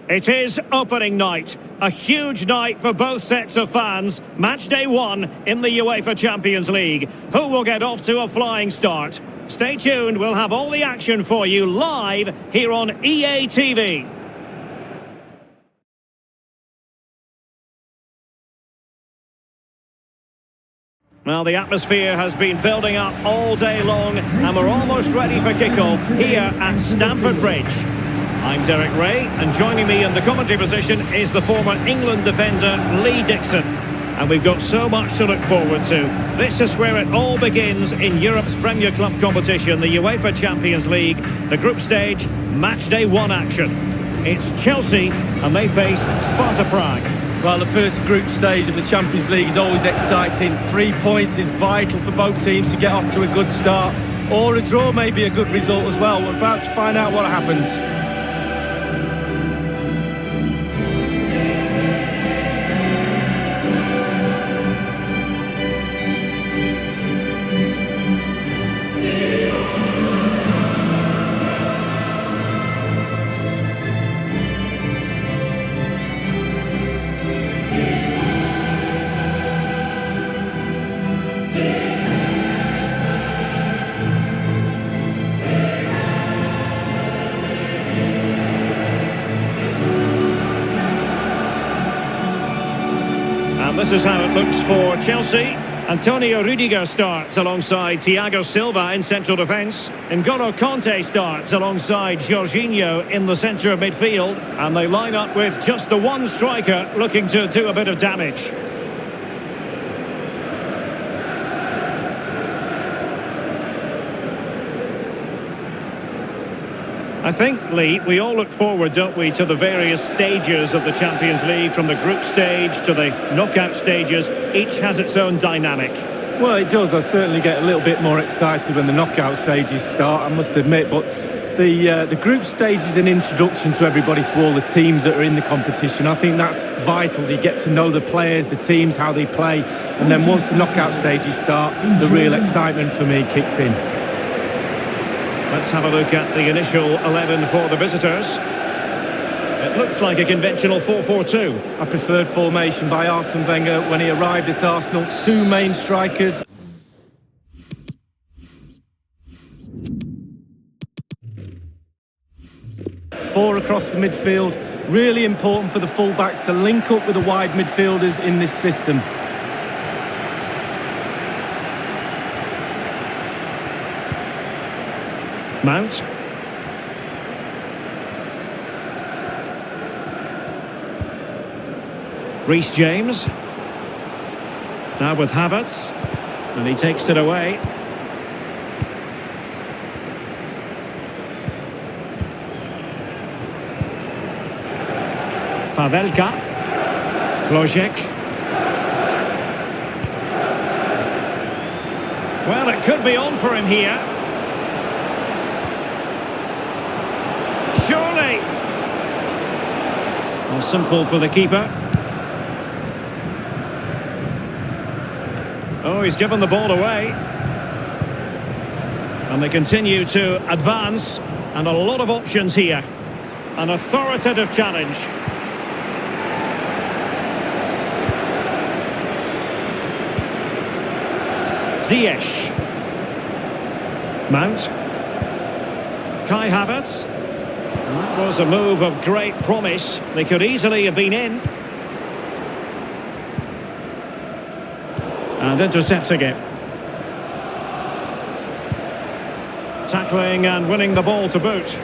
It is opening night, a huge night for both sets of fans. Match day one in the UEFA Champions League. Who will get off to a flying start? Stay tuned, we'll have all the action for you live here on EA TV. Well, the atmosphere has been building up all day long, and we're almost ready for kickoff here at Stamford Bridge. I'm Derek Ray, and joining me in the commentary position is the former England defender Lee Dixon. And we've got so much to look forward to. This is where it all begins in Europe's Premier Club competition, the UEFA Champions League, the group stage, match day one action. It's Chelsea, and they face Sparta Prague. Well, the first group stage of the Champions League is always exciting. 3 points is vital for both teams to get off to a good start. Or a draw may be a good result as well. We're about to find out what happens. This is how it looks for Chelsea. Antonio Rudiger starts alongside Thiago Silva in central defence. N'Golo Kanté starts alongside Jorginho in the centre of midfield. And they line up with just the one striker looking to do a bit of damage. I think, Lee, we all look forward, don't we, to the various stages of the Champions League, from the group stage to the knockout stages. Each has its own dynamic. Well, it does. I certainly get a little bit more excited when the knockout stages start, I must admit. But the group stage is an introduction to everybody, to all the teams that are in the competition. I think that's vital. You get to know the players, the teams, how they play. And then once the knockout stages start, the real excitement for me kicks in. Let's have a look at the initial 11 for the visitors. It looks like a conventional 4-4-2. A preferred formation by Arsene Wenger when he arrived at Arsenal. 2 main strikers. Four across the midfield. Really important for the full-backs to link up with the wide midfielders in this system. Mount. Reece James. Now with Havertz. And he takes it away. Pavelka. Lojek. Well, it could be on for him here. away. Well, simple for the keeper. Oh, he's given the ball away. And they continue to advance. And a lot of options here. An authoritative challenge. Ziyech. Mount. Kai Havertz. That was a move of great promise. They could easily have been in. And intercepting it. Tackling and winning the ball to boot.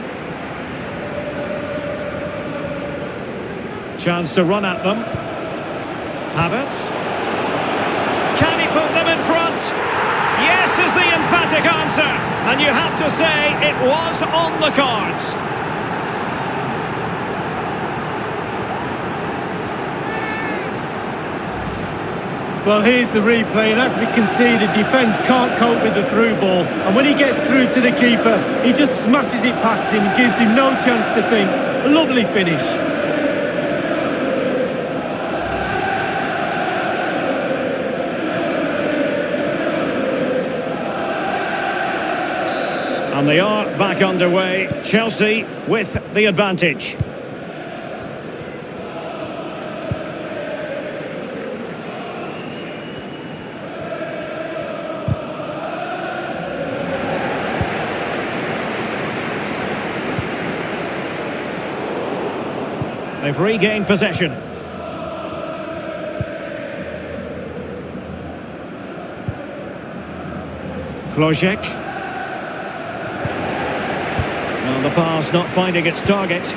Chance to run at them. Havertz. Can he put them in front? Yes is the emphatic answer. And you have to say it was on the cards. Well, here's the replay, and as we can see, the defence can't cope with the through ball. And when he gets through to the keeper, he just smashes it past him and gives him no chance to think. A lovely finish. And they are back underway. Chelsea with the advantage. They've regained possession. Klojek. Well, the pass not finding its target.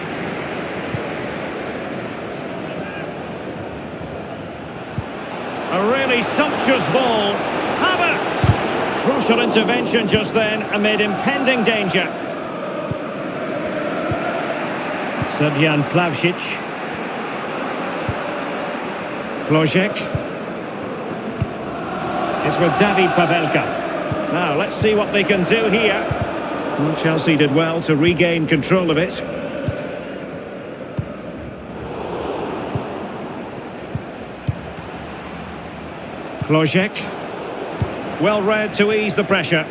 A really sumptuous ball. Havertz! Crucial intervention just then amid impending danger. Srdjan Plavšić. Klojek. It's with David Pavelka. Now, let's see what they can do here. Well, Chelsea did well to regain control of it. Klojek. Well read to ease the pressure.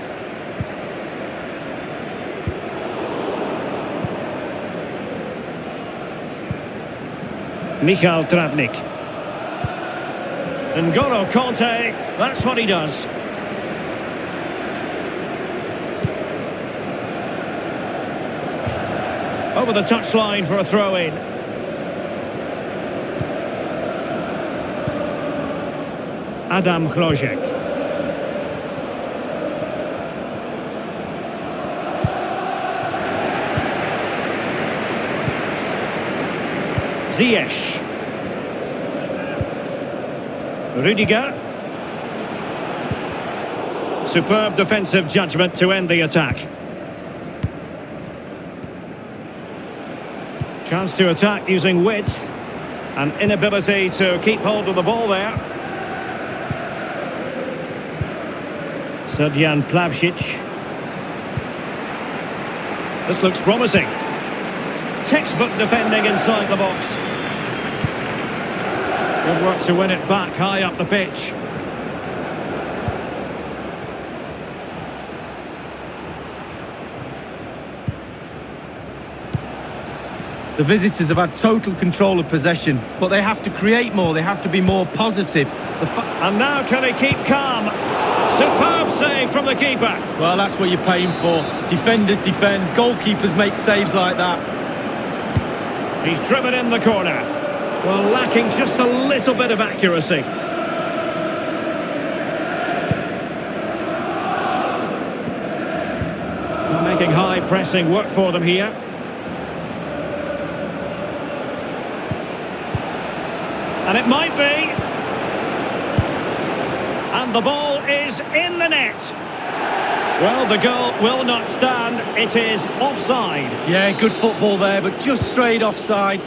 Michal Travnik. N'Golo Kanté, that's what he does. Over the touchline for a throw-in. Adam Klojek. Ziyech. Rudiger. Superb defensive judgment to end the attack. Chance to attack using width. An inability to keep hold of the ball there. Srdjan Plavšić. This looks promising. Textbook defending inside the box. Good work to win it back high up the pitch. The visitors have had total control of possession, but they have to create more, they have to be more positive. And now can he keep calm? Superb save from the keeper. Well, that's what you're paying for. Defenders defend, goalkeepers make saves like that. He's driven in the corner. Well, lacking just a little bit of accuracy. Making high pressing work for them here. And it might be. And the ball is in the net. Well, the goal will not stand. It is offside. Yeah, good football there, but just straight offside.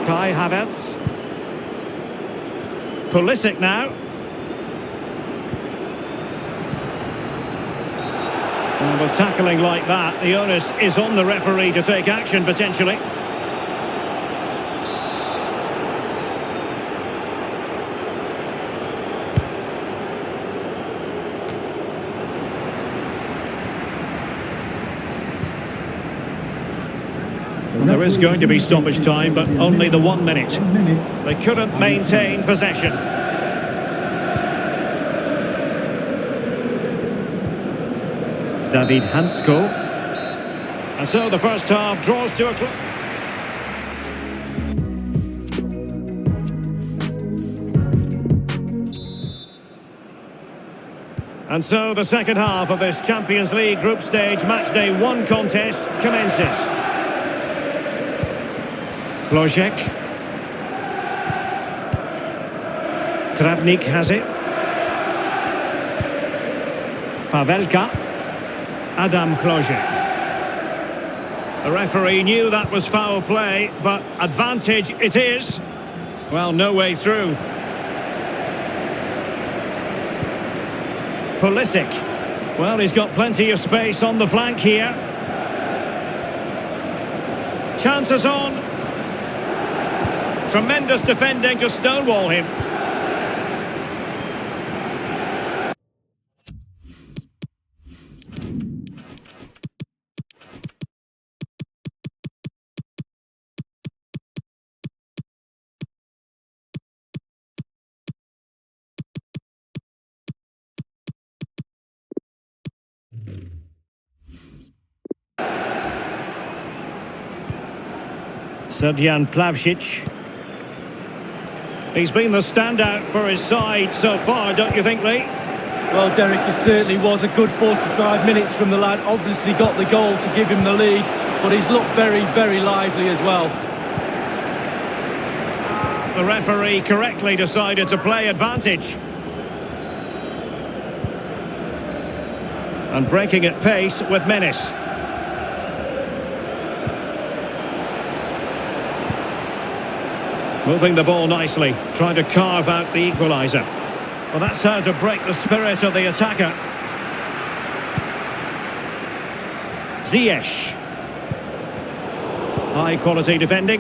Kai Havertz. Pulisic now. And with tackling like that, the onus is on the referee to take action, potentially. And there is going to be stoppage time, but only the 1 minute. They couldn't maintain possession. David Hansko. And so the first half draws to a close. And so the second half of this Champions League group stage matchday 1 contest commences. Flojek. Travnik has it. Pavelka. Adam Flojek. The referee knew that was foul play, but advantage it is. Well, no way through. Pulisic. Well, he's got plenty of space on the flank here. Chances on. Tremendous defending to stonewall him. Srdjan Plavšić. He's been the standout for his side so far, don't you think, Lee? Well, Derek, it certainly was a good 45 minutes from the lad. Obviously got the goal to give him the lead, but he's looked very, very lively as well. The referee correctly decided to play advantage. And breaking at pace with menace. Moving the ball nicely, trying to carve out the equaliser. Well, that's how to break the spirit of the attacker. Ziyech. High quality defending.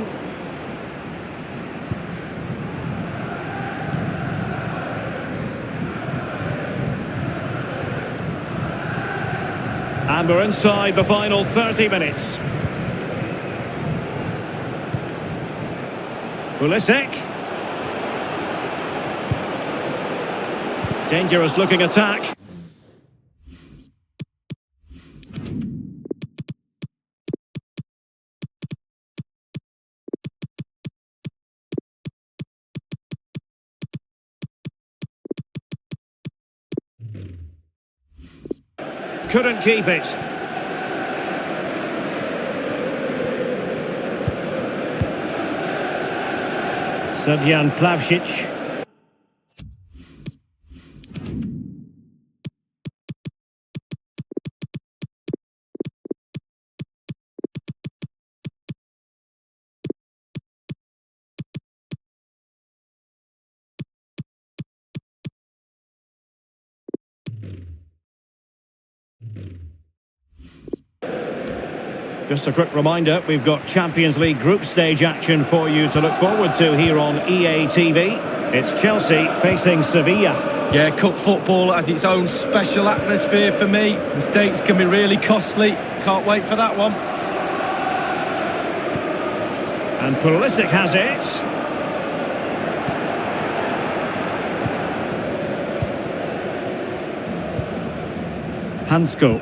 And we're inside the final 30 minutes. Pulisic. Dangerous looking attack. Couldn't keep it. Srdjan Plavšić. Just a quick reminder, we've got Champions League group stage action for you to look forward to here on EA TV. It's Chelsea facing Sevilla. Yeah, cup football has its own special atmosphere for me. Mistakes can be really costly. Can't wait for that one. And Pulisic has it. Hansko.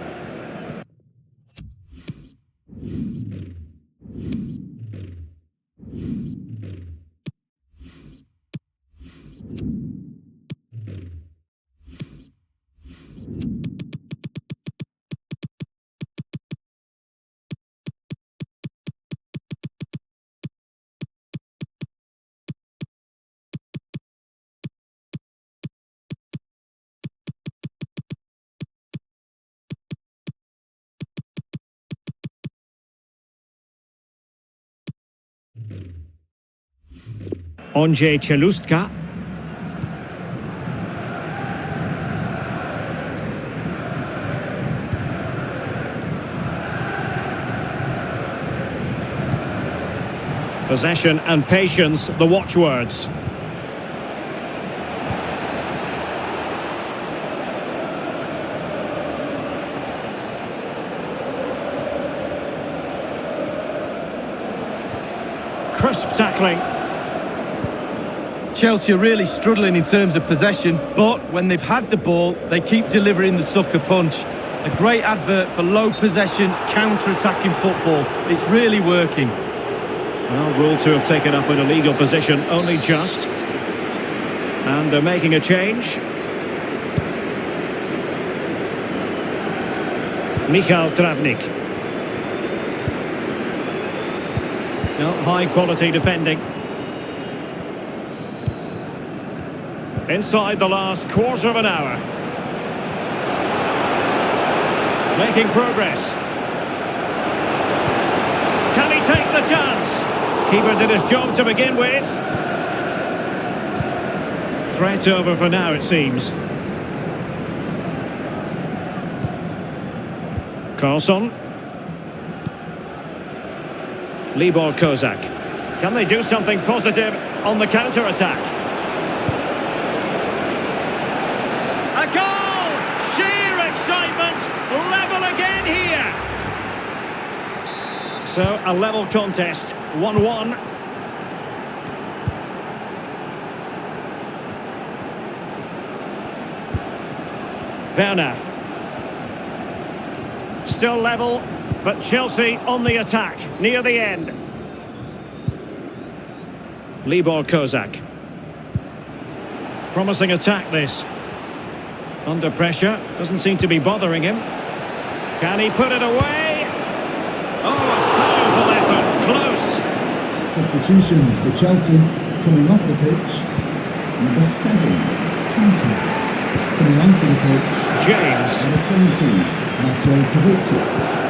Ondřej Čelustka. Possession and patience, the watchwords. Crisp tackling. Chelsea are really struggling in terms of possession, but when they've had the ball, they keep delivering the sucker punch. A great advert for low possession, counter-attacking football. It's really working. Well, ruled to have taken up an illegal position, only just. And they're making a change. Michal Travnik. No, high quality defending. Inside the last quarter of an hour. Making progress. Can he take the chance? Keeper did his job to begin with. Threat over for now, it seems. Carlson. Libor Kozak. Can they do something positive on the counter-attack? A goal! Sheer excitement! Level again here! So, a level contest, 1-1. Werner. Still level, but Chelsea on the attack, near the end. Libor Kozak. Promising attack, this. Under pressure, doesn't seem to be bothering him. Can he put it away? Oh, a powerful effort, close. Substitution for Chelsea coming off the pitch. Number 7, Hunter. Coming onto the pitch. James. Number 17, wkwkw.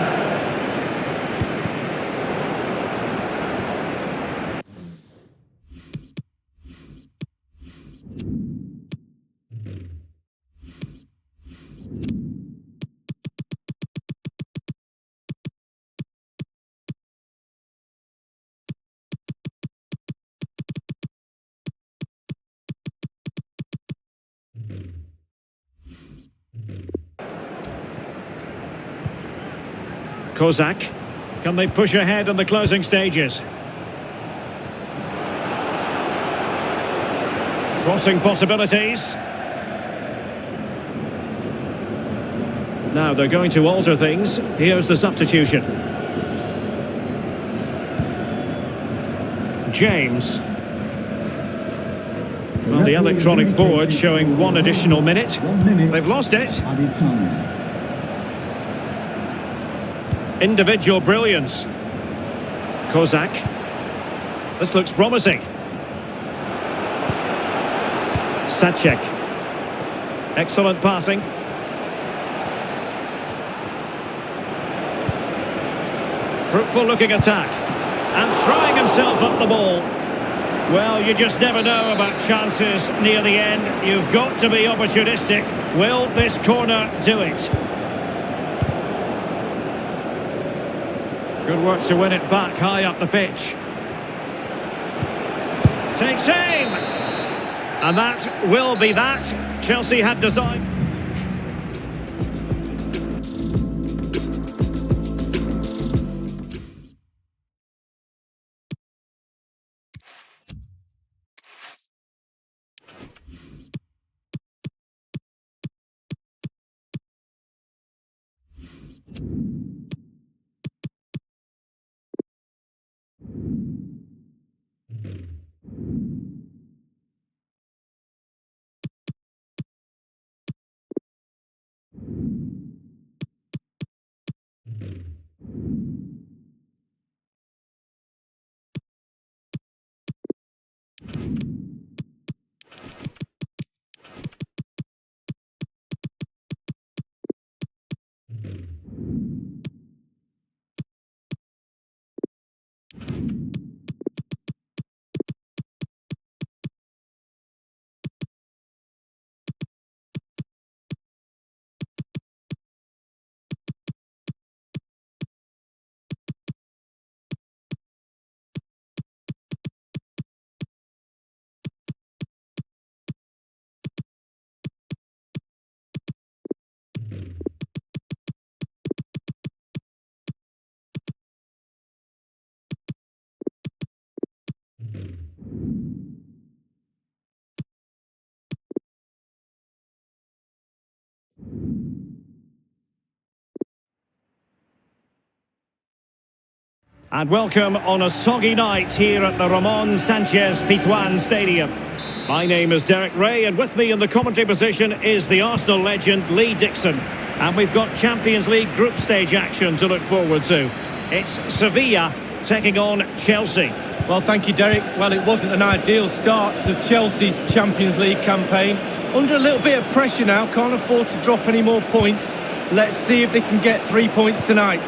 Kozak. Can they push ahead in the closing stages? Crossing possibilities. Now they're going to alter things. Here's the substitution. James. Well, the electronic board showing 1 additional minute. 1 minute. They've lost it. Added time. Individual brilliance. Kozak. This looks promising. Sacek. Excellent passing. Fruitful looking attack. And throwing himself up the ball. Well, you just never know about chances near the end. You've got to be opportunistic. Will this corner do it? Good work to win it back high up the pitch. Takes aim! And that will be that. Chelsea had designed... And welcome on a soggy night here at the Ramon Sanchez Pizjuan Stadium. My name is Derek Ray, and with me in the commentary position is the Arsenal legend Lee Dixon. And we've got Champions League group stage action to look forward to. It's Sevilla taking on Chelsea. Well, thank you, Derek. Well, it wasn't an ideal start to Chelsea's Champions League campaign. Under a little bit of pressure now, can't afford to drop any more points. Let's see if they can get 3 points tonight.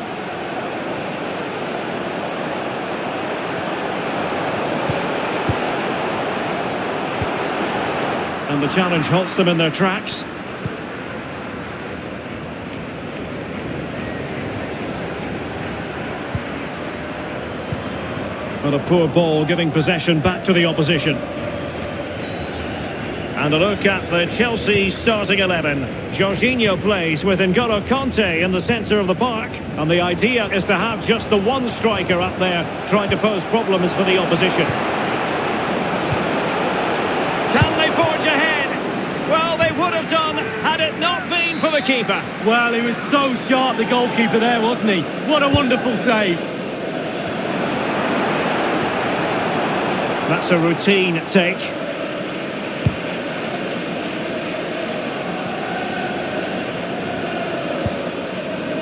And the challenge halts them in their tracks. But a poor ball giving possession back to the opposition. And a look at the Chelsea starting 11. Jorginho plays with N'Golo Kanté in the centre of the park. And the idea is to have just the one striker up there trying to pose problems for the opposition. Can they forge ahead? Well, they would have done had it not been for the keeper. Well, he was so sharp, the goalkeeper there, wasn't he? What a wonderful save. That's a routine take.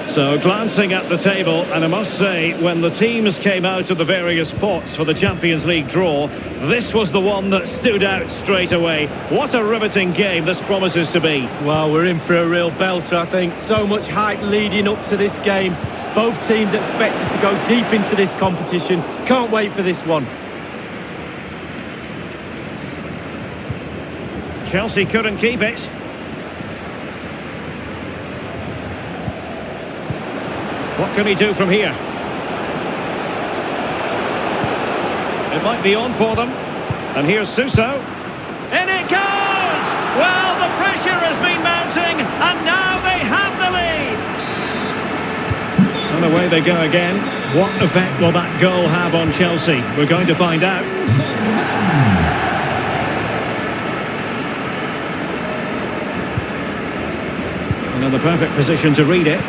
So, glancing at the table, and I must say, when the teams came out of the various pots for the Champions League draw, this was the one that stood out straight away. What a riveting game this promises to be. Well, we're in for a real belter, I think. So much hype leading up to this game. Both teams expected to go deep into this competition. Can't wait for this one. Chelsea couldn't keep it. What can he do from here? It might be on for them. And here's Suso. In it goes! Well, the pressure has been mounting, and now they have the lead. And away they go again. What effect will that goal have on Chelsea? We're going to find out. Another perfect position to read it.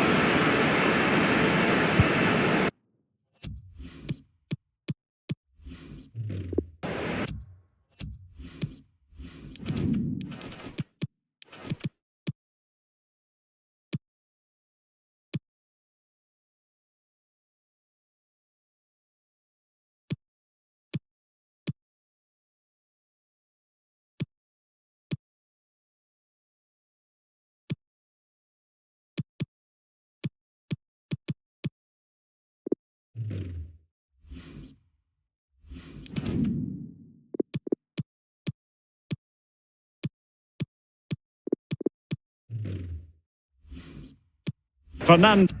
Fernand.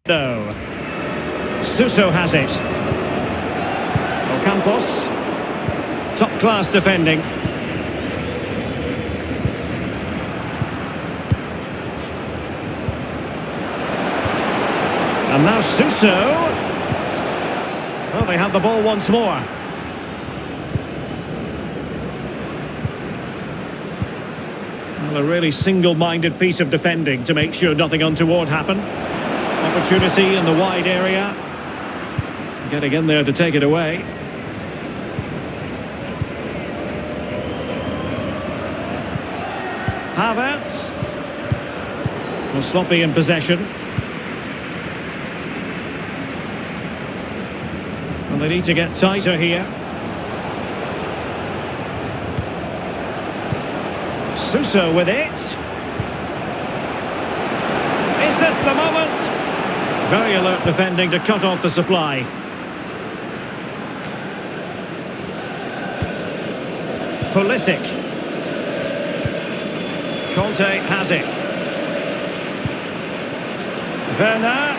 No. Suso has it. Ocampos. Top-class defending. And now Suso. Well, they have the ball once more. Well, a really single-minded piece of defending to make sure nothing untoward happened. Opportunity in the wide area. Getting in there to take it away. Havertz. Well, sloppy in possession. And they need to get tighter here. Suso with it. Is this the moment? Very alert defending to cut off the supply. Pulisic. Conte has it. Pernah.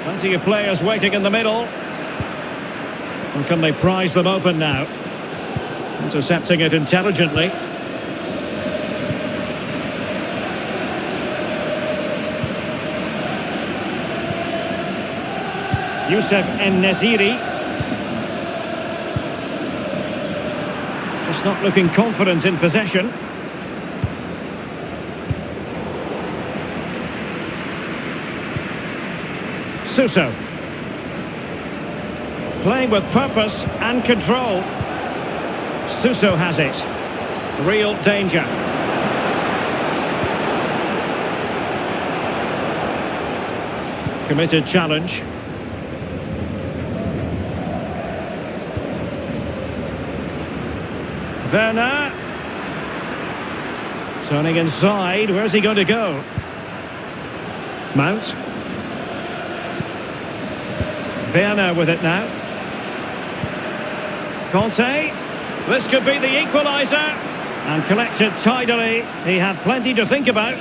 Plenty of players waiting in the middle. And can they prize them open now? Intercepting it intelligently. Youssef En-Nesyri. Just not looking confident in possession. Suso. Playing with purpose and control. Suso has it. Real danger. Committed challenge. Werner. Turning inside. Where's he going to go? Mount. Werner with it now. Conte. This could be the equaliser. And collected tidily. He had plenty to think about.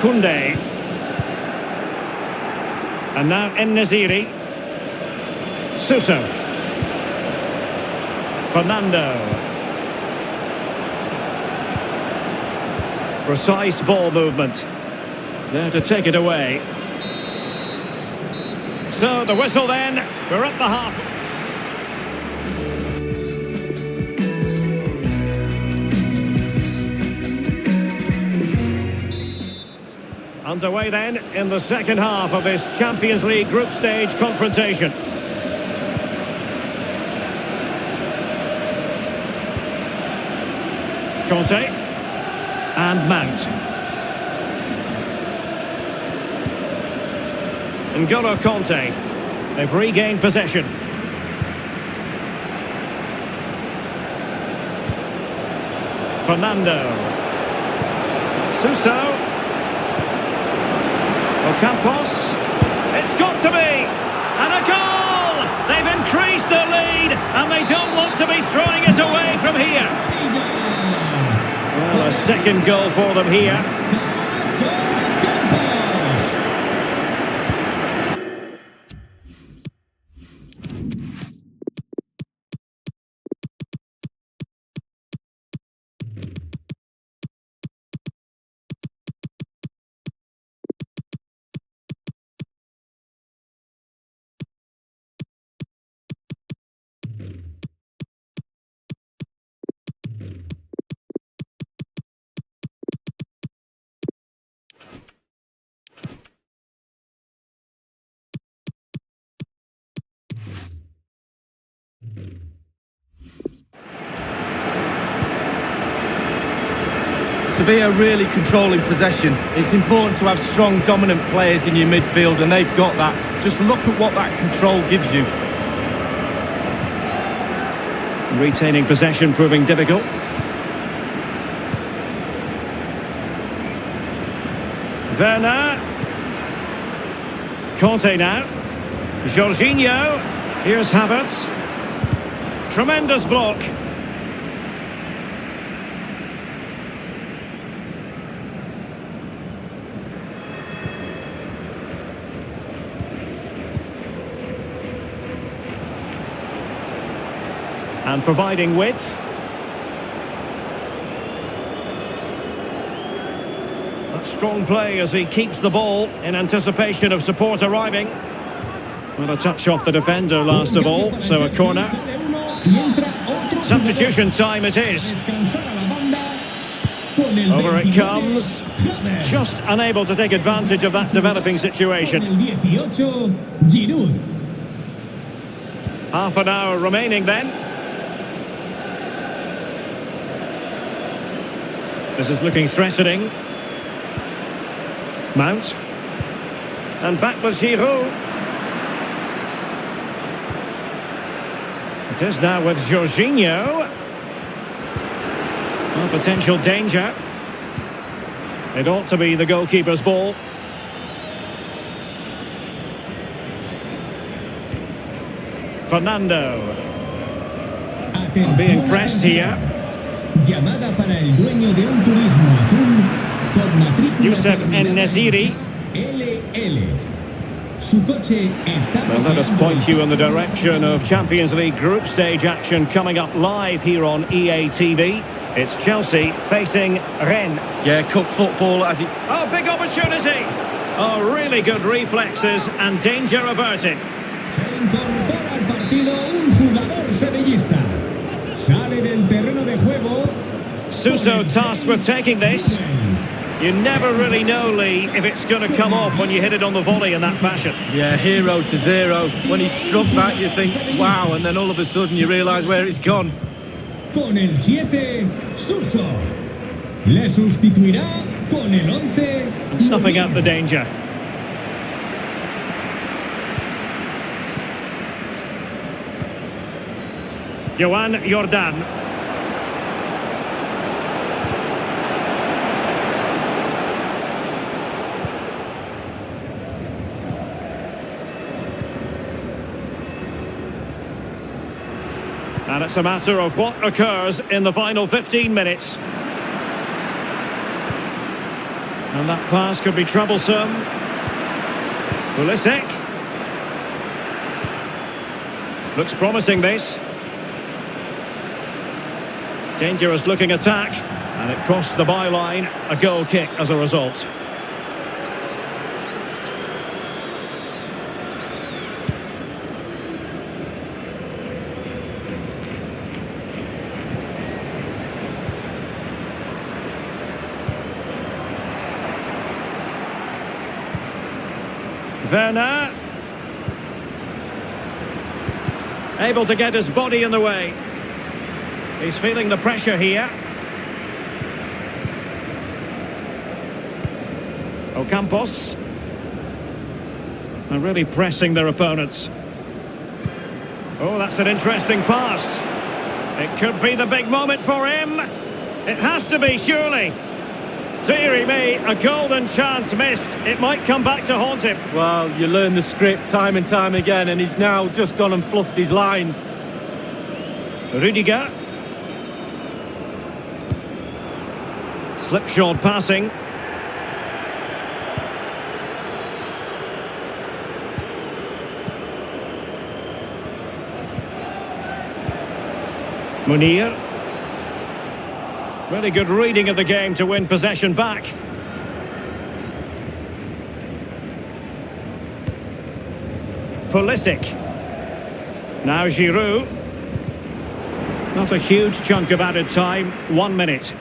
Koundé. And now En-Nesyri. Suso. Fernando. Precise ball movement. There to take it away. So the whistle then. We're at the half. Underway then in the second half of this Champions League group stage confrontation. Conte and Mount. N'Golo Conte. They've regained possession. Fernando. Suso. Ocampos. It's got to be. And a goal! They've increased their lead and they don't want to be throwing it away from here. Well, a second goal for them here. Sevilla really controlling possession. It's important to have strong, dominant players in your midfield, and they've got that. Just look at what that control gives you. Retaining possession proving difficult. Werner. Conte now. Jorginho. Here's Havertz. Tremendous block. And providing width. That's strong play as he keeps the ball in anticipation of support arriving. Well, a touch off the defender last of all, so a corner. Substitution time it is. Over it comes. Just unable to take advantage of that developing situation. Half an hour remaining then. This is looking threatening. Mount. And back with Giroud. It is now with Jorginho. Well, potential danger. It ought to be the goalkeeper's ball. Fernando. Being pressed here. Llamada para el dueño de un turismo azul con matrícula Youssef En-Nesyri. LL. Su coche está Well, let us point you in the direction of Champions League group stage action coming up live here on EA TV. It's Chelsea facing Rennes. Yeah, cup football as it... Oh, big opportunity. Oh, really good reflexes and danger averted. Se incorpora al partido un jugador sevillista. Sale del terreno de juego. Suso tasked with taking this. You never really know, Lee, if it's going to come off when you hit it on the volley in that fashion. Yeah, 0-0. When he struck that, you think, wow, and then all of a sudden you realise where it's gone. Con el 7, Suso. Le sustituirá con el 11. And snuffing out the danger. Joan Jordan. And it's a matter of what occurs in the final 15 minutes. And that pass could be troublesome. Pulisic. Looks promising, this. Dangerous looking attack. And it crossed the byline. A goal kick as a result. Pernah. Able to get his body in the way. He's feeling the pressure here. Ocampos. They're really pressing their opponents. Oh, that's an interesting pass. It could be the big moment for him. It has to be, surely. Deary me, a golden chance missed. It might come back to haunt him. Well, you learn the script time and time again, and he's now just gone and fluffed his lines. Rudiger. Slipshod passing. Munir. Really good reading of the game to win possession back. Pulisic. Now Giroud. Not a huge chunk of added time. 1 minute.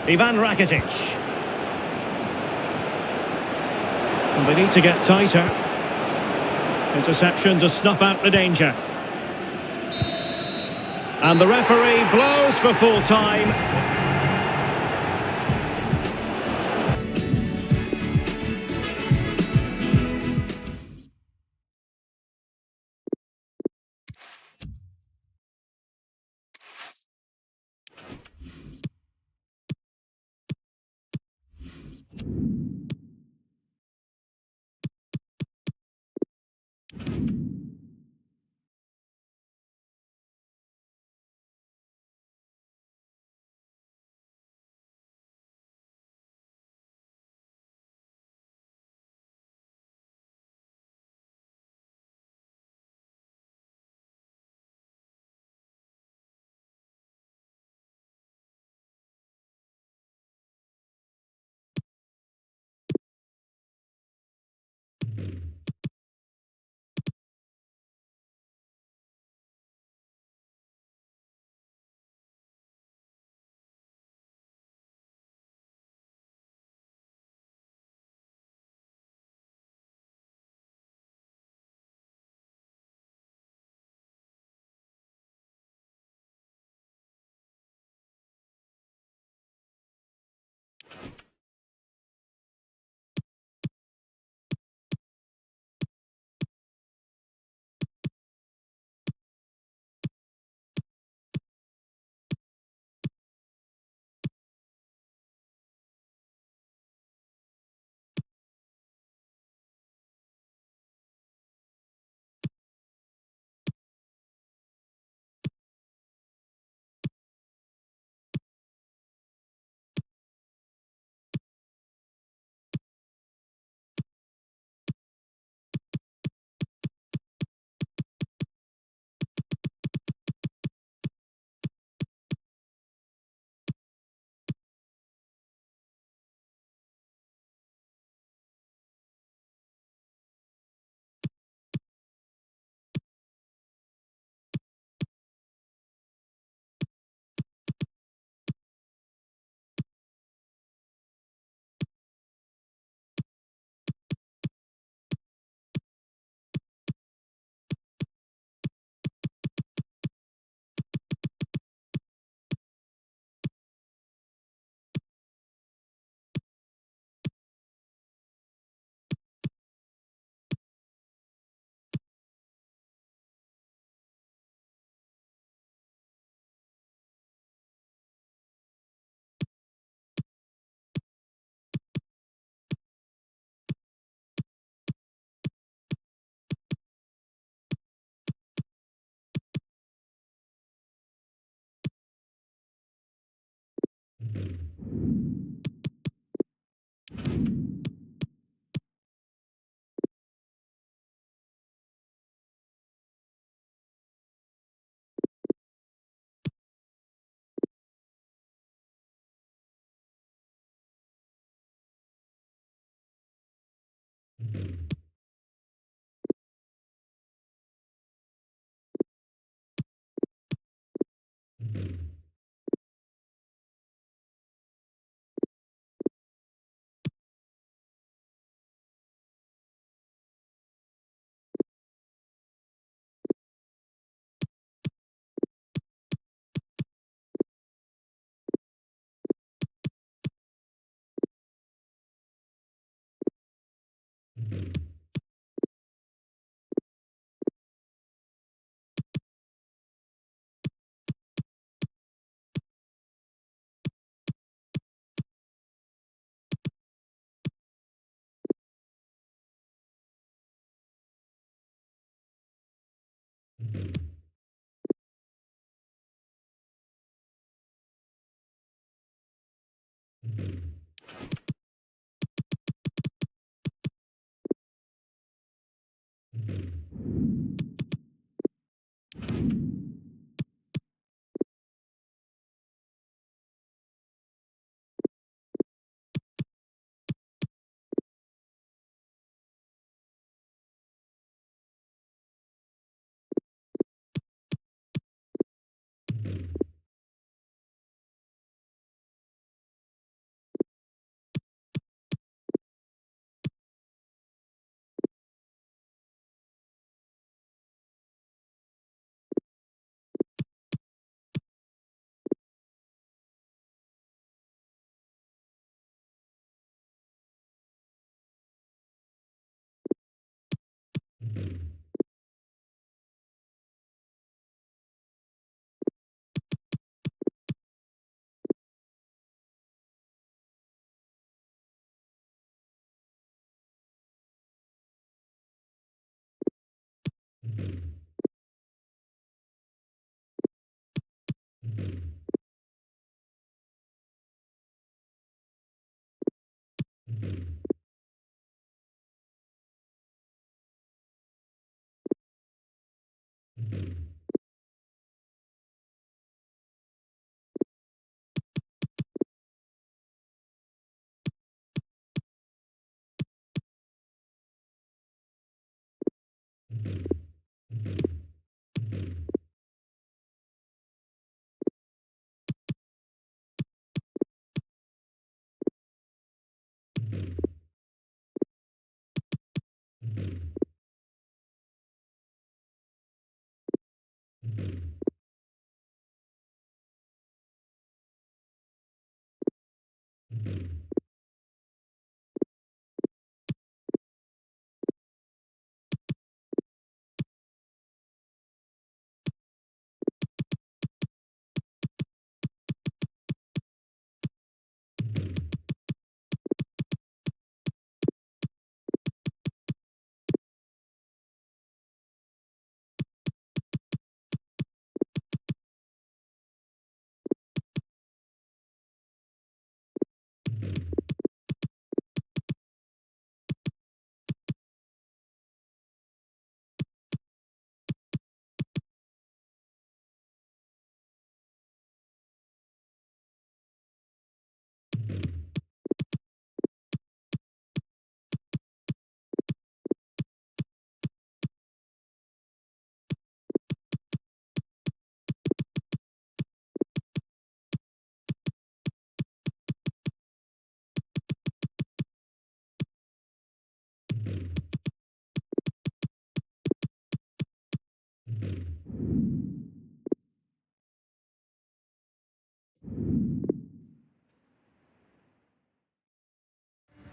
Ivan Rakitic. And they need to get tighter. Interception to snuff out the danger. And the referee blows for full time.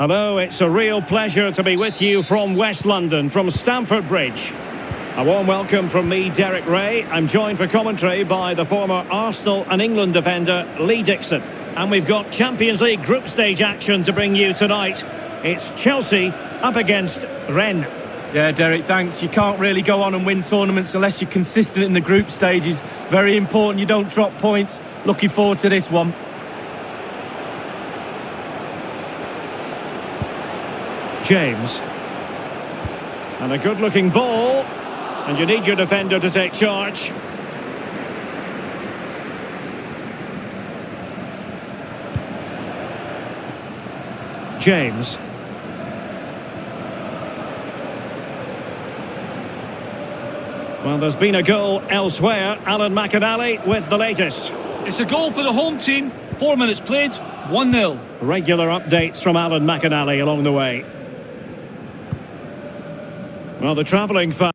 Hello, it's a real pleasure to be with you from West London, from Stamford Bridge. A warm welcome from me, Derek Ray. I'm joined for commentary by the former Arsenal and England defender, Lee Dixon. And we've got Champions League group stage action to bring you tonight. It's Chelsea up against Rennes. Yeah, Derek, thanks. You can't really go on and win tournaments unless you're consistent in the group stages. Very important you don't drop points. Looking forward to this one. James. And a good-looking ball. And you need your defender to take charge. James. Well, there's been a goal elsewhere. Alan McInally with the latest. It's a goal for the home team. 4 minutes played, 1-0. Regular updates from Alan McInally along the way. Well, the travelling fans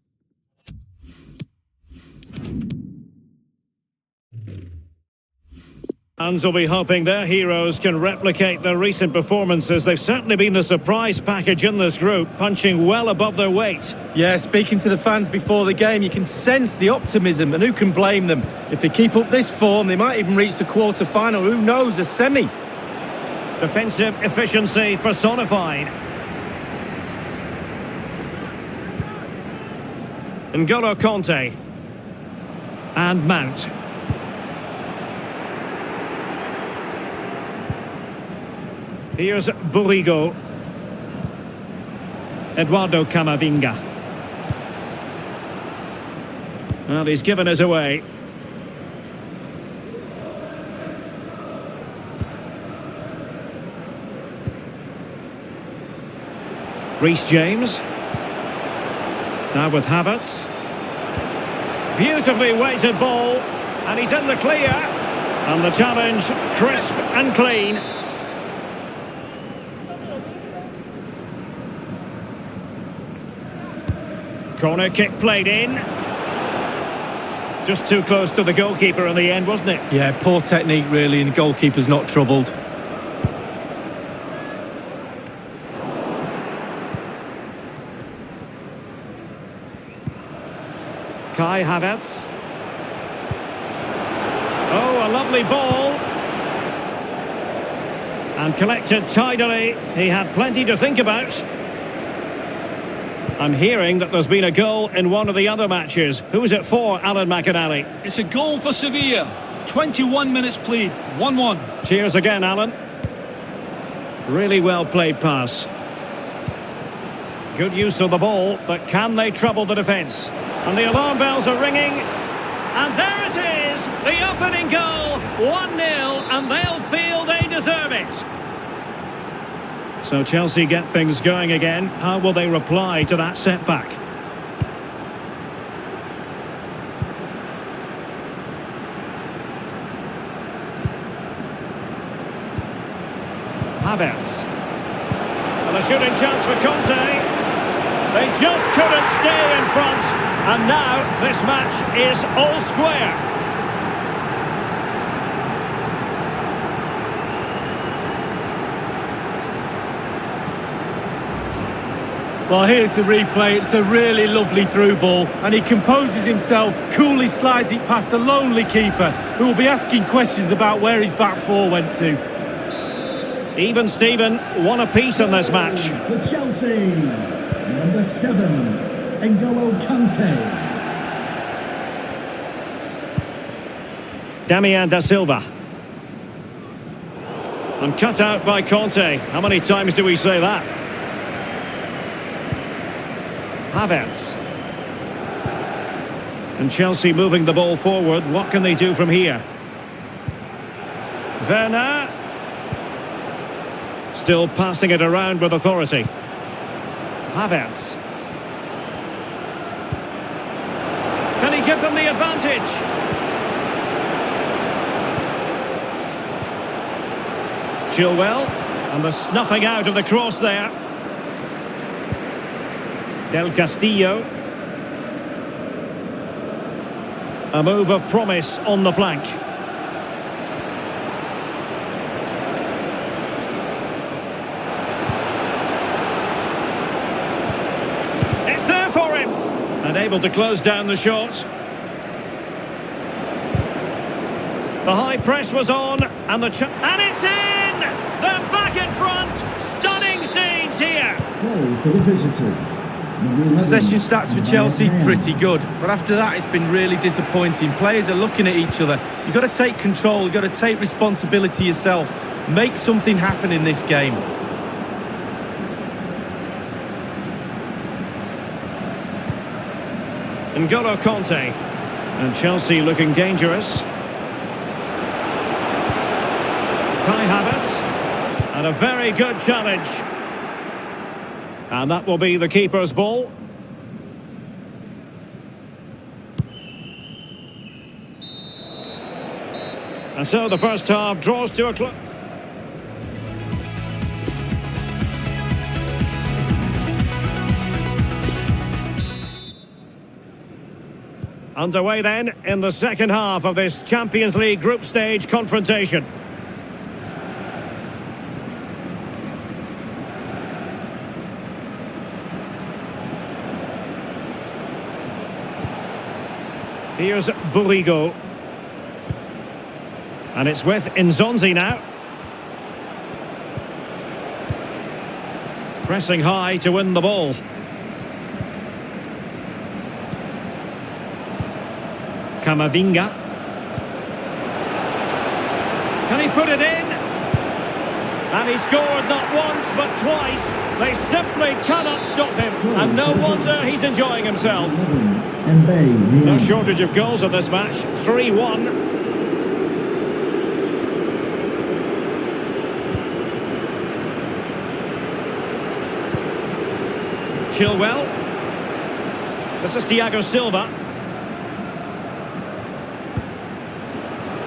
will be hoping their heroes can replicate their recent performances. They've certainly been the surprise package in this group, punching well above their weight. Yeah, speaking to the fans before the game, you can sense the optimism, and who can blame them? If they keep up this form, they might even reach the quarter-final. Who knows, a semi. Defensive efficiency personified. N'Golo Conte. And Mount. Here's Burrigo. Eduardo Camavinga. Well, he's given us away. Reece James. Now with Havertz. Beautifully weighted ball. And he's in the clear. And the challenge, crisp and clean. Corner kick played in. Just too close to the goalkeeper in the end, wasn't it? Yeah, poor technique really, and the goalkeeper's not troubled. Kai Havertz. Oh, a lovely ball. And collected tidily. He had plenty to think about. I'm hearing that there's been a goal in one of the other matches. Who's it for, Alan McInally? It's a goal for Sevilla. 21 minutes played. 1-1. Cheers again, Alan. Really well played pass. Good use of the ball, but can they trouble the defence? And the alarm bells are ringing. And there it is, the opening goal. 1-0, and they'll feel they deserve it. So Chelsea get things going again. How will they reply to that setback? Havertz. And a shooting chance for Conte. They just couldn't stay in front. And now this match is all square. Well, here's the replay. It's a really lovely through ball, and he composes himself, coolly slides it past a lonely keeper who will be asking questions about where his back four went to. Even Steven, one apiece in this match. For Chelsea, number 7, N'Golo Kante. Damian da Silva. And cut out by Conte. How many times do we say that? Havertz. And Chelsea moving the ball forward. What can they do from here? Werner. Still passing it around with authority. Havertz. Can he give them the advantage? Chilwell. And the snuffing out of the cross there. Del Castillo. A move of promise on the flank. It's there for him. And able to close down the shot. The high press was on. And it's in! They're back in front. Stunning scenes here. Goal for the visitors. Possession stats for Chelsea, pretty good. But after that, it's been really disappointing. Players are looking at each other. You've got to take control. You've got to take responsibility yourself. Make something happen in this game. N'Golo Conte. And Chelsea looking dangerous. Kai Havertz. And a very good challenge. And that will be the keeper's ball. And so the first half draws to a close. Underway then in the second half of this Champions League group stage confrontation. Here's Burigo. And it's with Nzonzi now. Pressing high to win the ball. Camavinga. Can he put it in? And he scored not once but twice. They simply cannot stop him. And no wonder he's enjoying himself. No shortage of goals in this match. 3-1. Chilwell. This is Thiago Silva.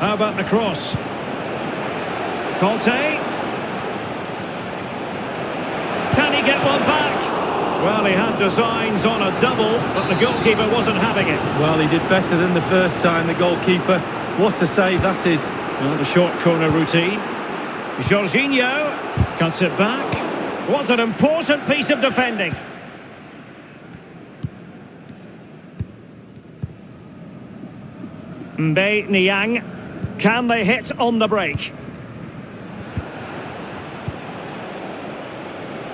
How about the cross? Conte. Can he get one back? Well, he had designs on a double, but the goalkeeper wasn't having it. Well, he did better than the first time, the goalkeeper. What a save that is. Well, the short corner routine. Jorginho cuts it back. Was an important piece of defending. Menang. Can they hit on the break?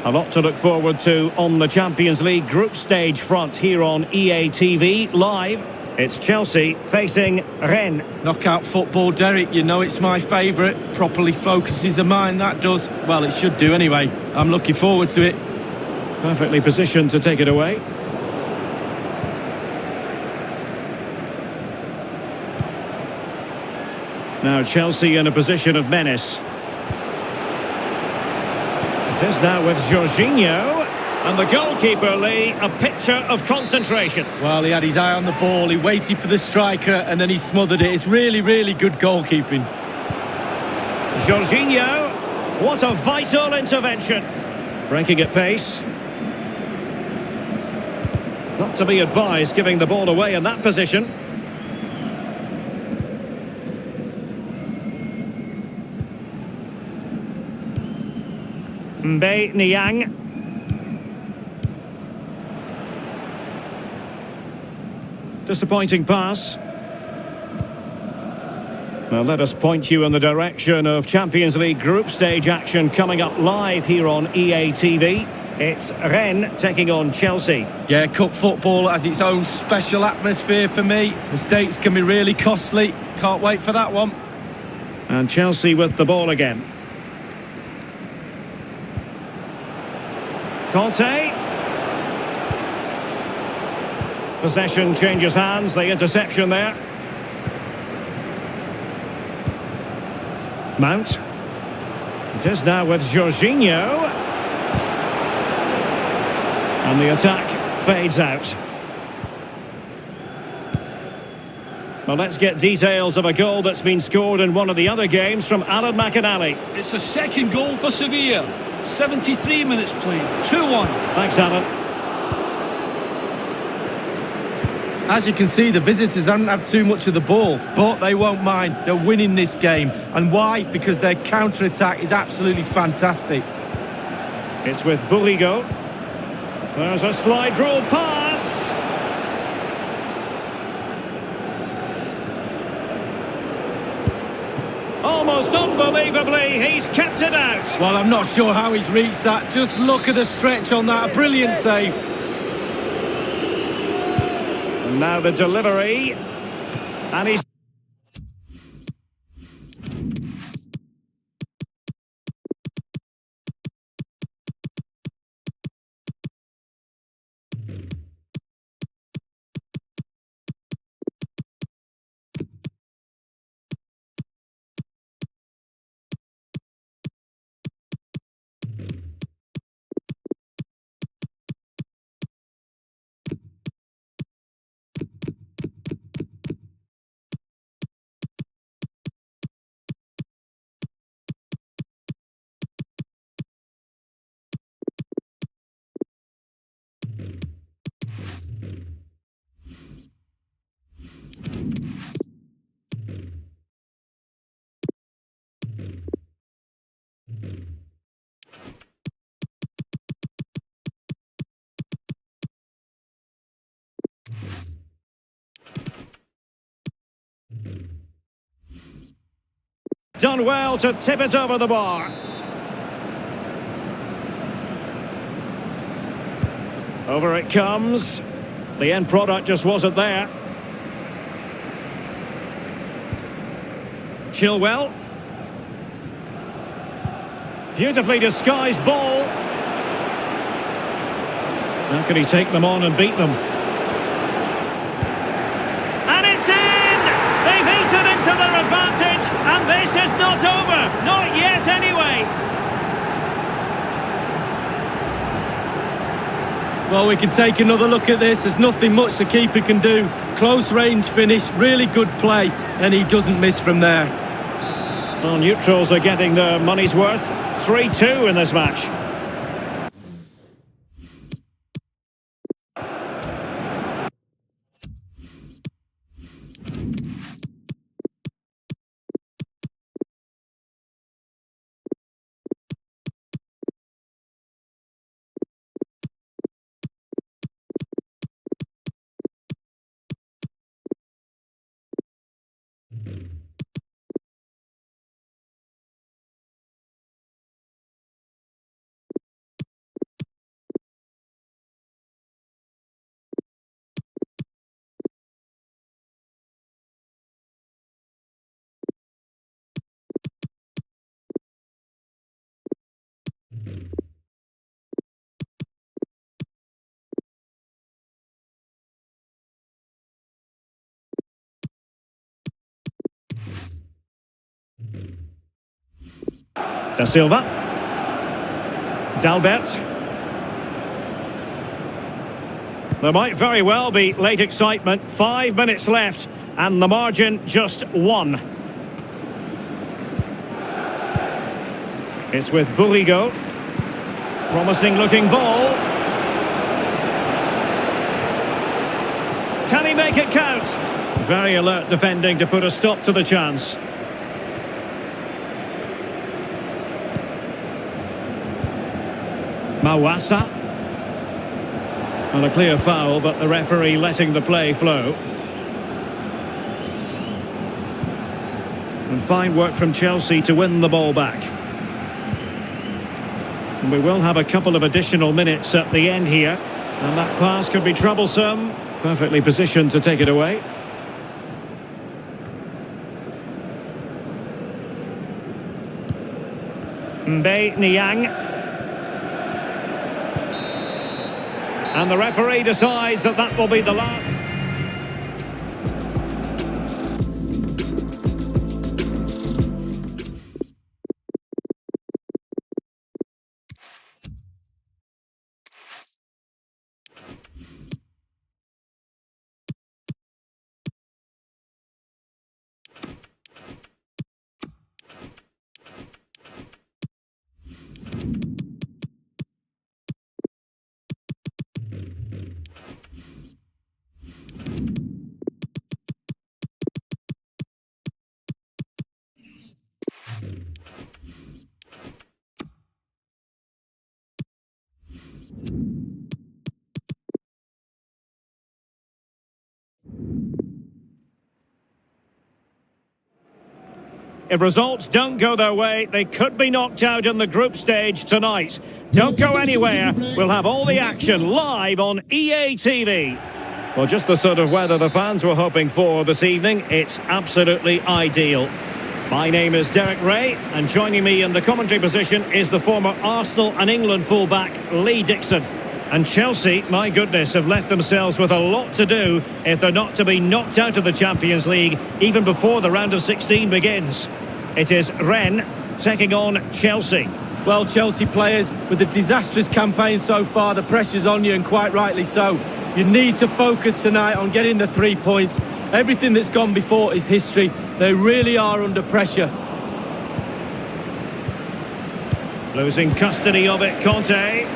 A lot to look forward to on the Champions League group stage front here on EA TV Live. It's Chelsea facing Rennes. Knockout football, Derek, you know it's my favourite. Properly focuses the mind, that does. Well, it should do anyway. I'm looking forward to it. Perfectly positioned to take it away. Now Chelsea in a position of menace. It is now with Jorginho. And the goalkeeper, Lee, a picture of concentration. Well, he had his eye on the ball, he waited for the striker, and then he smothered it. It's really, really good goalkeeping. Jorginho, what a vital intervention. Breaking at pace. Not to be advised giving the ball away in that position. Menang. Disappointing pass. Now let us point you in the direction of Champions League group stage action coming up live here on EA TV. It's Rennes taking on Chelsea. Yeah, cup football has its own special atmosphere for me. Mistakes can be really costly. Can't wait for that one. And Chelsea with the ball again. Conte. Possession changes hands, the interception there. Mount. It is now with Jorginho. And the attack fades out. Well, let's get details of a goal that's been scored in one of the other games from Alan McInally. It's a second goal for Sevilla. 73 minutes played. 2-1. Thanks, Alan. As you can see, the visitors haven't had too much of the ball, but they won't mind. They're winning this game. And why? Because their counter-attack is absolutely fantastic. It's with Burrigo. There's a slide rule pass. Almost unbelievably, he's kept it out. Well, I'm not sure how he's reached that. Just look at the stretch on that. A brilliant save. And now the delivery. And he's... done well to tip it over the bar. Over it comes. The end product just wasn't there. Chilwell. Beautifully disguised ball. How can he take them on and beat them? And it's in! They've eaten into their advantage, and this is not over. Not yet, anyway. Well, we can take another look at this. There's nothing much the keeper can do. Close range finish, really good play, and he doesn't miss from there. Well, neutrals are getting their money's worth. 3-2 in this match. Da Silva. Dalbert. There might very well be late excitement. 5 minutes left and the margin just 1. It's with Bulligo. Promising looking ball. Can he make it count? Very alert defending to put a stop to the chance. Mawasa. Well, a clear foul, but the referee letting the play flow. And fine work from Chelsea to win the ball back. And we will have a couple of additional minutes at the end here. And that pass could be troublesome. Perfectly positioned to take it away. Mbaye Niang. And the referee decides that that will be the last. If results don't go their way, they could be knocked out in the group stage tonight. Don't go anywhere. We'll have all the action live on EA TV. Well, just the sort of weather the fans were hoping for this evening. It's absolutely ideal. My name is Derek Ray, and joining me in the commentary position is the former Arsenal and England fullback Lee Dixon. And Chelsea, my goodness, have left themselves with a lot to do if they're not to be knocked out of the Champions League even before the round of 16 begins. It is Rennes taking on Chelsea. Well, Chelsea players, with the disastrous campaign so far, the pressure's on you, and quite rightly so. You need to focus tonight on getting the 3 points. Everything that's gone before is history. They really are under pressure. Losing custody of it, Conte.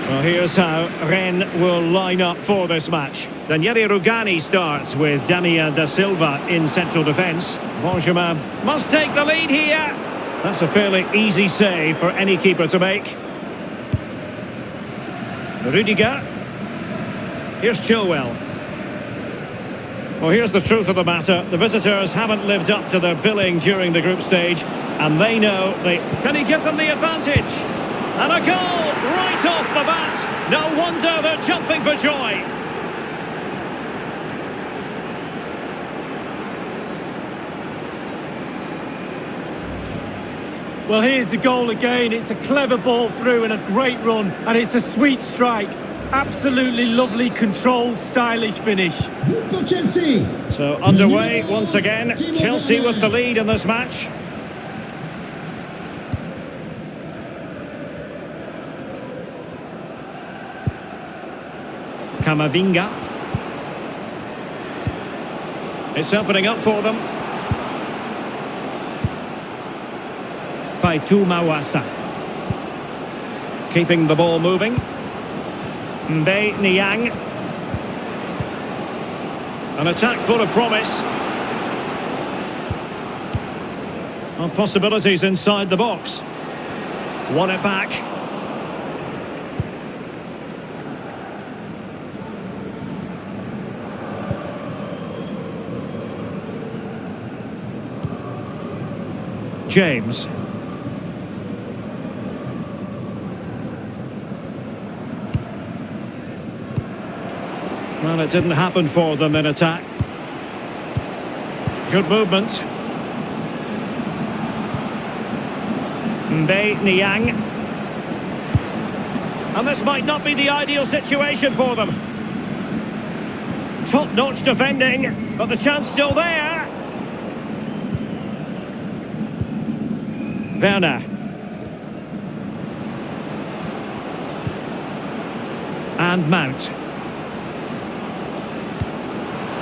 Well, here's how Rennes will line up for this match. Daniele Rugani starts with Damian da Silva in central defence. Benjamin must take the lead here. That's a fairly easy save for any keeper to make. Rudiger. Here's Chilwell. Well, here's the truth of the matter. The visitors haven't lived up to their billing during the group stage, and they know they... Can he give them the advantage? And a goal right off the bat. No wonder they're jumping for joy. Well, here's the goal again. It's a clever ball through and a great run, and it's a sweet strike. Absolutely lovely, controlled, stylish finish. Punto Chelsea. So underway once again. Chelsea with the lead in this match. Camavinga. It's opening up for them. Faitu Mawasa. Keeping the ball moving. Niang. An attack full of promise. And possibilities inside the box. Won it back. James. Well, it didn't happen for them in attack. Good movement. Niang. And this might not be the ideal situation for them. Top-notch defending, but the chance still there. Pernah. And Mount.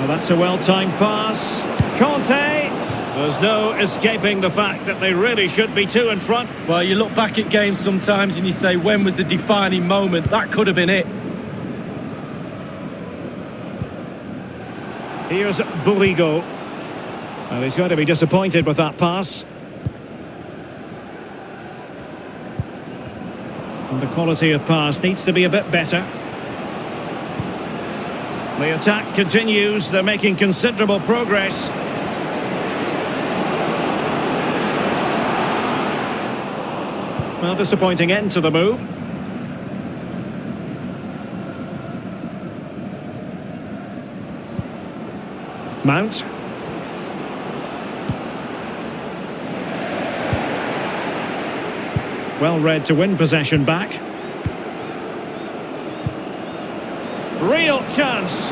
Oh, that's a well-timed pass. Conte! There's no escaping the fact that they really should be two in front. Well, you look back at games sometimes and you say, when was the defining moment? That could have been it. Here's Burigo. Well, he's going to be disappointed with that pass. And the quality of pass needs to be a bit better. The attack continues. They're making considerable progress. Well, disappointing end to the move. Mount. Well read to win possession back. Real chance.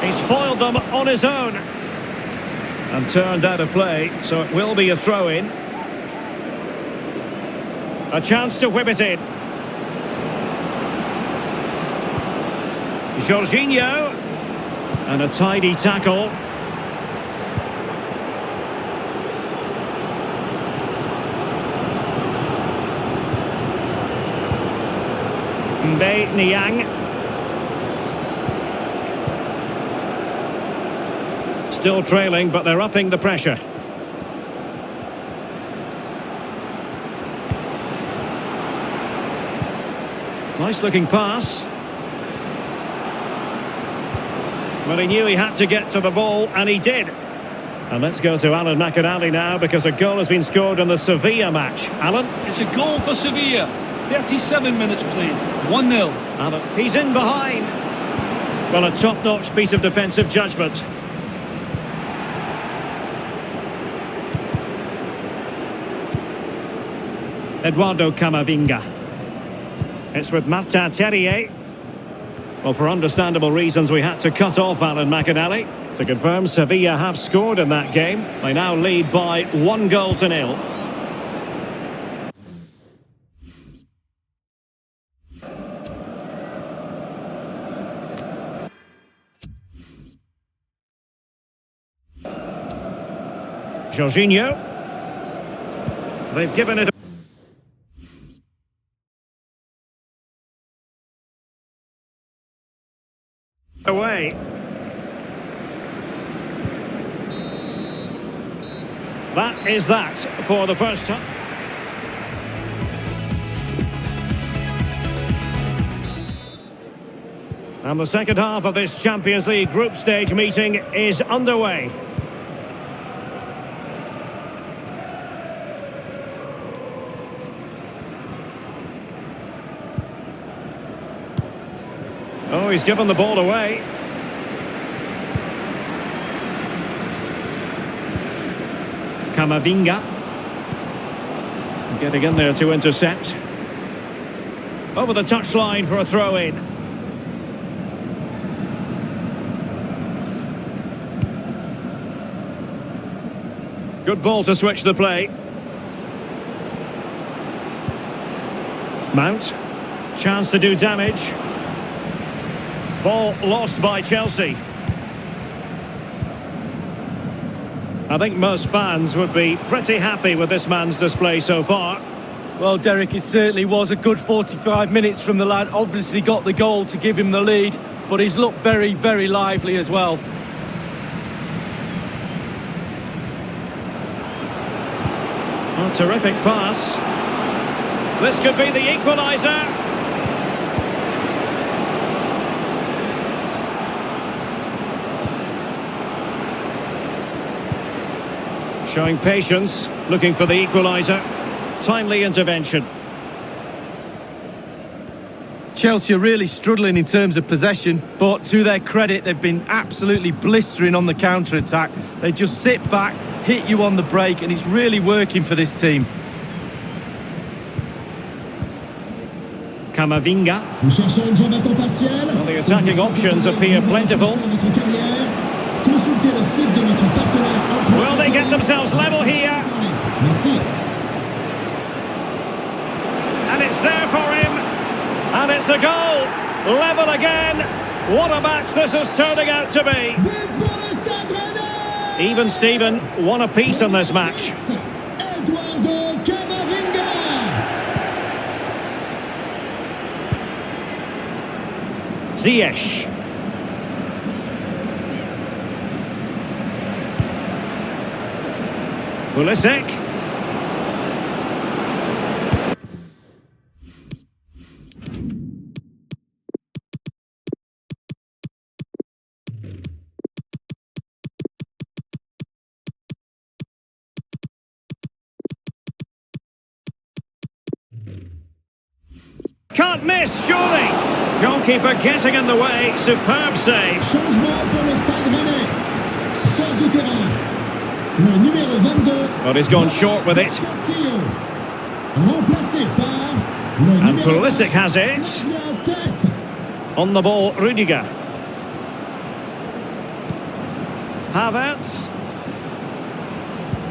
He's foiled them on his own. And turned out of play, so it will be a throw-in. A chance to whip it in. Jorginho. And a tidy tackle. Niang. Still trailing, but they're upping the pressure. Nice looking pass. Well, he knew he had to get to the ball, and he did. And let's go to Alan McInally now, because a goal has been scored in the Sevilla match. Alan? It's a goal for Sevilla. 37 minutes played. 1-0. Alan, he's in behind. Well, a top-notch piece of defensive judgment. Eduardo Camavinga. It's with Martin Terrier. Well, for understandable reasons, we had to cut off Alan McInally. To confirm, Sevilla have scored in that game. They now lead by 1-0. Jorginho. They've given it away. That is that for the first time. And the second half of this Champions League group stage meeting is underway. Oh, he's given the ball away. Camavinga. Getting in there to intercept. Over the touchline for a throw-in. Good ball to switch the play. Mount. Chance to do damage. Ball lost by Chelsea. I think most fans would be pretty happy with this man's display so far. Well, Derek, it certainly was a good 45 minutes from the lad. Obviously got the goal to give him the lead, but he's looked very, very lively as well. Oh, terrific pass. This could be the equaliser. Showing patience, looking for the equaliser. Timely intervention. Chelsea are really struggling in terms of possession, but to their credit, they've been absolutely blistering on the counter-attack. They just sit back, hit you on the break, and it's really working for this team. Camavinga. Nous cherchons une jambe à temps partiel. Well, the attacking options appear plentiful. Consultez le site de notre partenaire. Will they get themselves level here? Merci. And it's there for him. And it's a goal. Level again. What a match this is turning out to be. Even Steven, one apiece in this match. Eduardo Camavinga. Ziyech. Pulisic. Can't miss, surely. Goalkeeper getting in the way. Superb save. Changement pour le Stade Rennais. Sort du terrain. Le numéro 22. But he's gone short with it. Castillo. Remplacé par le And numéro Pulisic has it. en tête. On the ball, Rudiger. Havertz.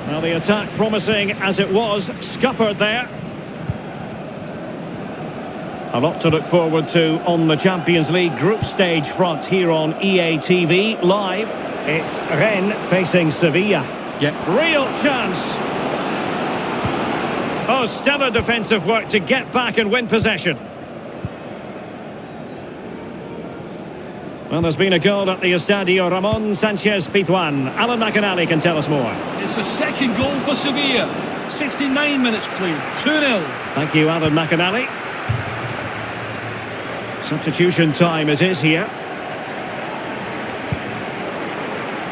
Well, the attack promising as it was. Scuppered there. A lot to look forward to on the Champions League group stage front here on EA TV live. It's Rennes facing Sevilla. Yeah. Real chance. Oh, stellar defensive work to get back and win possession. Well, there's been a goal at the Estadio Ramon Sanchez Pizjuan. Alan McInally can tell us more. It's a second goal for Sevilla. 69 minutes played, 2-0. Thank you, Alan McInally. Substitution time it is here.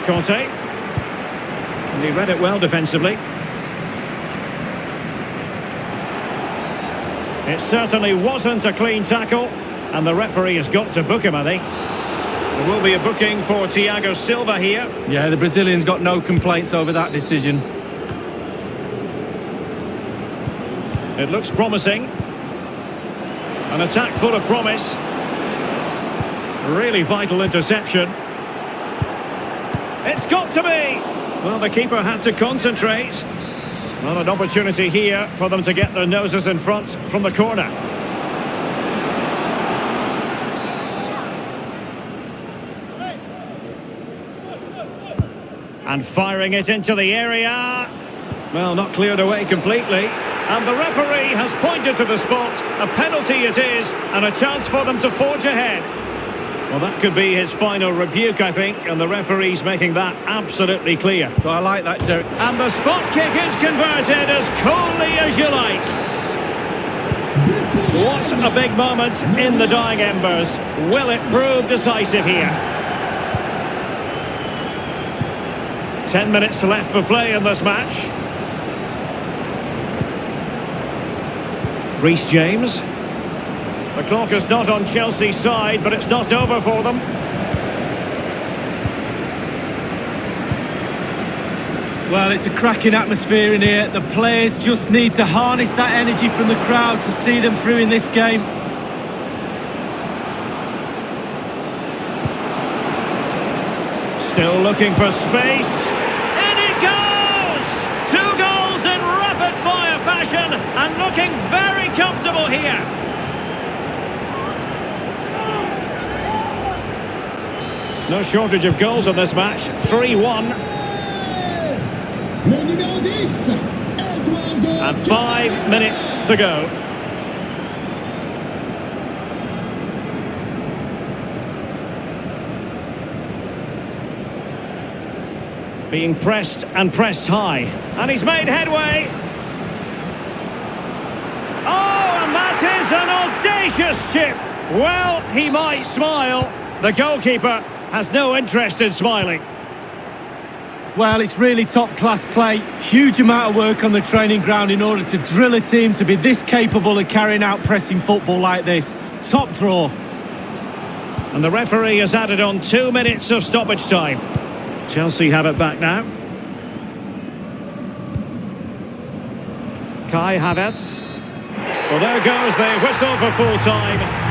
Conte. And he read it well defensively. It certainly wasn't a clean tackle, and the referee has got to book him, I think. There will be a booking for Thiago Silva here. Yeah, the Brazilian's got no complaints over that decision. It looks promising. An attack full of promise. Really vital interception. It's got to be! Well, the keeper had to concentrate. Well, an opportunity here for them to get their noses in front from the corner. And firing it into the area. Well, not cleared away completely. And the referee has pointed to the spot. A penalty it is, and a chance for them to forge ahead. Well, that could be his final rebuke, I think, and the referee's making that absolutely clear. Well, I like that, Derek. And the spot kick is converted as coolly as you like. What a big moment in the dying embers. Will it prove decisive here? 10 minutes left for play in this match. Reece James. The clock is not on Chelsea's side, but it's not over for them. Well, it's a cracking atmosphere in here. The players just need to harness that energy from the crowd to see them through in this game. Still looking for space. In it goes! 2 goals in rapid-fire fashion and looking very comfortable here. No shortage of goals in this match. 3-1. Le numéro 10, Eduardo. And 5 minutes to go. Being pressed and pressed high. And he's made headway. Oh, and that is an audacious chip. Well, he might smile. The goalkeeper has no interest in smiling. Well, it's really top-class play. Huge amount of work on the training ground in order to drill a team to be this capable of carrying out pressing football like this. Top draw. And the referee has added on 2 minutes of stoppage time. Chelsea have it back now. Kai Havertz. Well, there goes the whistle for full time.